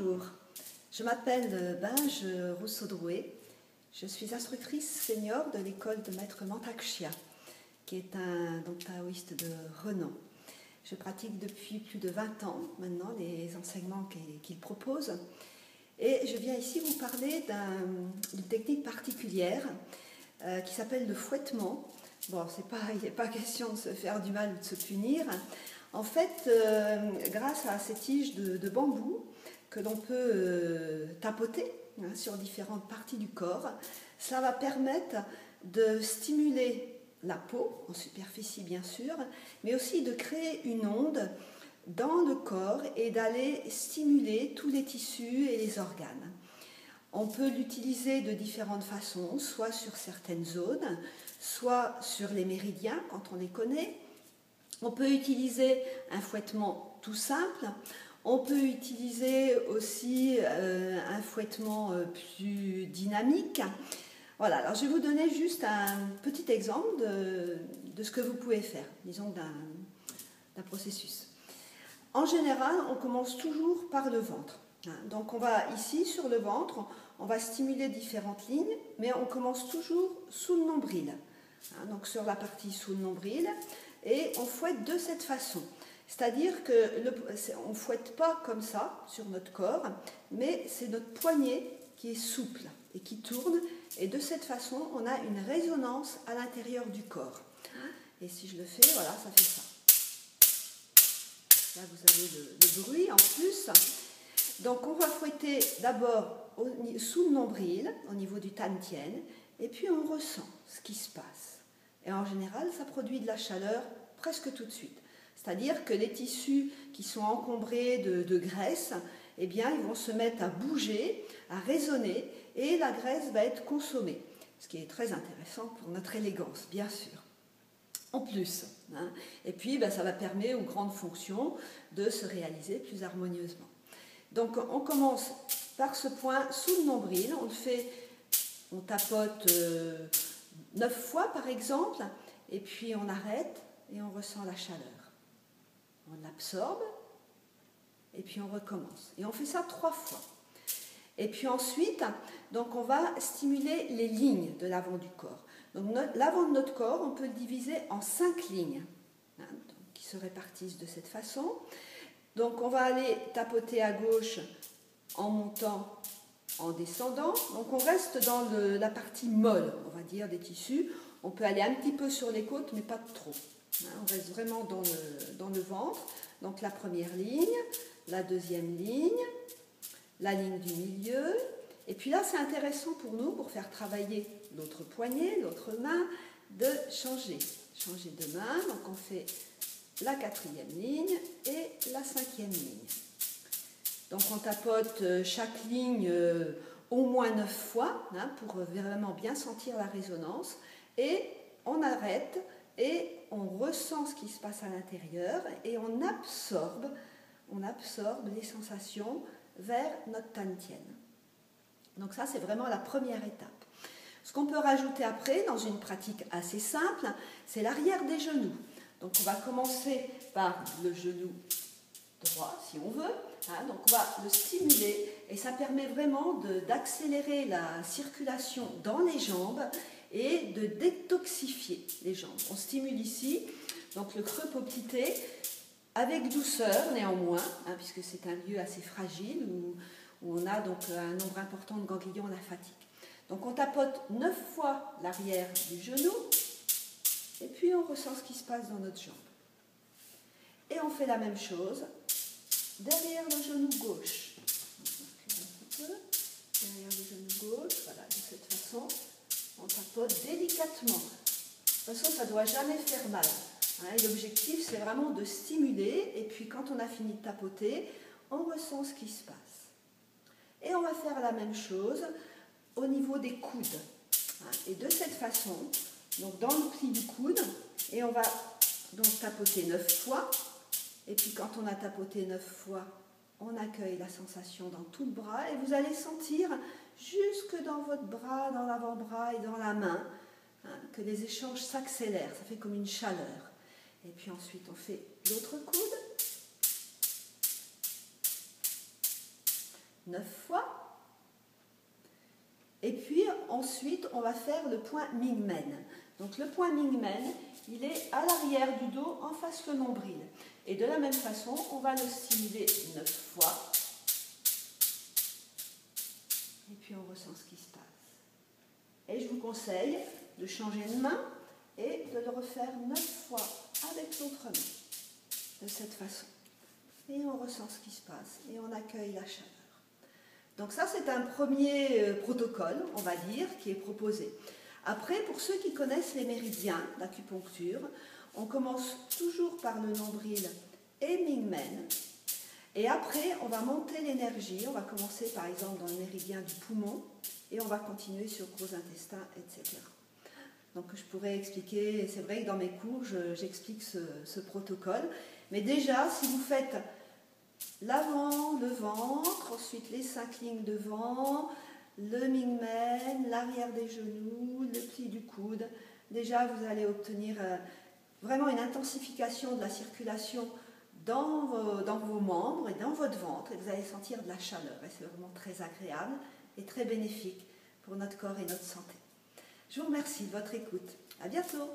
Bonjour, je m'appelle Binge Rousseau-Drouet. Je suis instructrice senior de l'école de maître Mantak-Chia, qui est un taoïste de renom. Je pratique depuis plus de 20 ans maintenant les enseignements qu'il propose. Et je viens ici vous parler d'une technique particulière qui s'appelle le fouettement. Bon, il n'est pas question de se faire du mal ou de se punir. En fait, grâce à ces tiges de bambou que l'on peut tapoter sur différentes parties du corps, ça va permettre de stimuler la peau, en superficie bien sûr, mais aussi de créer une onde dans le corps et d'aller stimuler tous les tissus et les organes. On peut l'utiliser de différentes façons, soit sur certaines zones, soit sur les méridiens quand on les connaît. On peut utiliser un fouettement tout simple. On peut utiliser aussi un fouettement plus dynamique. Voilà, alors je vais vous donner juste un petit exemple de ce que vous pouvez faire, disons d'un processus. En général, on commence toujours par le ventre. Donc on va ici sur le ventre, on va stimuler différentes lignes, mais on commence toujours sous le nombril. Donc sur la partie sous le nombril, et on fouette de cette façon. C'est-à-dire qu'on ne fouette pas comme ça sur notre corps, mais c'est notre poignet qui est souple et qui tourne, et de cette façon, on a une résonance à l'intérieur du corps. Et si je le fais, voilà, ça fait ça. Là, vous avez le bruit en plus. Donc, on va fouetter d'abord sous le nombril, au niveau du tantien, et puis on ressent ce qui se passe. Et en général, ça produit de la chaleur presque tout de suite. C'est-à-dire que les tissus qui sont encombrés de graisse, eh bien, ils vont se mettre à bouger, à résonner, et la graisse va être consommée. Ce qui est très intéressant pour notre élégance, bien sûr. En plus. Et puis, ça va permettre aux grandes fonctions de se réaliser plus harmonieusement. Donc, on commence par ce point sous le nombril. On tapote 9 fois, par exemple, et puis on arrête et on ressent la chaleur. On l'absorbe, et puis on recommence. Et on fait ça 3 fois. Et puis ensuite, donc on va stimuler les lignes de l'avant du corps. Donc l'avant de notre corps, on peut le diviser en 5 lignes, qui se répartissent de cette façon. Donc on va aller tapoter à gauche en montant, en descendant. Donc on reste dans la partie molle, on va dire, des tissus. On peut aller un petit peu sur les côtes, mais pas trop. On reste vraiment dans le ventre. Donc la première ligne, la deuxième ligne, la ligne du milieu. Et puis là, c'est intéressant pour nous, pour faire travailler l'autre poignet, l'autre main, de changer de main. Donc on fait la 4e ligne et la 5e ligne. Donc on tapote chaque ligne au moins 9 fois, pour vraiment bien sentir la résonance. Et on arrête et on ressent ce qui se passe à l'intérieur et on absorbe les sensations vers notre tantien. Donc ça, c'est vraiment la première étape. Ce qu'on peut rajouter après, dans une pratique assez simple, c'est l'arrière des genoux. Donc on va commencer par le genou droit, si on veut. Donc on va le stimuler et ça permet vraiment d'accélérer la circulation dans les jambes et de détoxifier les jambes. On stimule ici, donc le creux poplité, avec douceur néanmoins, puisque c'est un lieu assez fragile où on a donc un nombre important de ganglions lymphatiques. Donc on tapote 9 fois l'arrière du genou, et puis on ressent ce qui se passe dans notre jambe. Et on fait la même chose derrière le genou gauche. Derrière le genou gauche, voilà, de cette façon, on tapote délicatement. De toute façon, ça ne doit jamais faire mal. L'objectif, c'est vraiment de stimuler, et puis quand on a fini de tapoter, on ressent ce qui se passe. Et on va faire la même chose au niveau des coudes. Et de cette façon, donc dans le pli du coude, et on va donc tapoter 9 fois, et puis quand on a tapoté 9 fois, on accueille la sensation dans tout le bras, et vous allez sentir jusque dans votre bras, dans l'avant-bras et dans la main, que les échanges s'accélèrent, ça fait comme une chaleur. Et puis ensuite on fait l'autre coude, 9 fois. Et puis ensuite, on va faire le point Ming-Men. Donc le point Ming-Men, il est à l'arrière du dos, en face le nombril. Et de la même façon, on va le stimuler 9 fois. Et puis on ressent ce qui se passe. Et je vous conseille de changer de main et de le refaire 9 fois avec l'autre main. De cette façon. Et on ressent ce qui se passe et on accueille la chaleur. Donc ça, c'est un premier protocole, on va dire, qui est proposé. Après, pour ceux qui connaissent les méridiens d'acupuncture, on commence toujours par le nombril et Ming-Men. Et après, on va monter l'énergie. On va commencer par exemple dans le méridien du poumon et on va continuer sur le gros intestin, etc. Donc je pourrais expliquer, c'est vrai que dans mes cours, j'explique ce protocole. Mais déjà, si vous faites l'avant, le ventre, ensuite les 5 lignes devant, le Ming-Men, l'arrière des genoux, le pli du coude, déjà vous allez obtenir vraiment une intensification de la circulation dans vos membres et dans votre ventre, et vous allez sentir de la chaleur. Et c'est vraiment très agréable et très bénéfique pour notre corps et notre santé. Je vous remercie de votre écoute. À bientôt.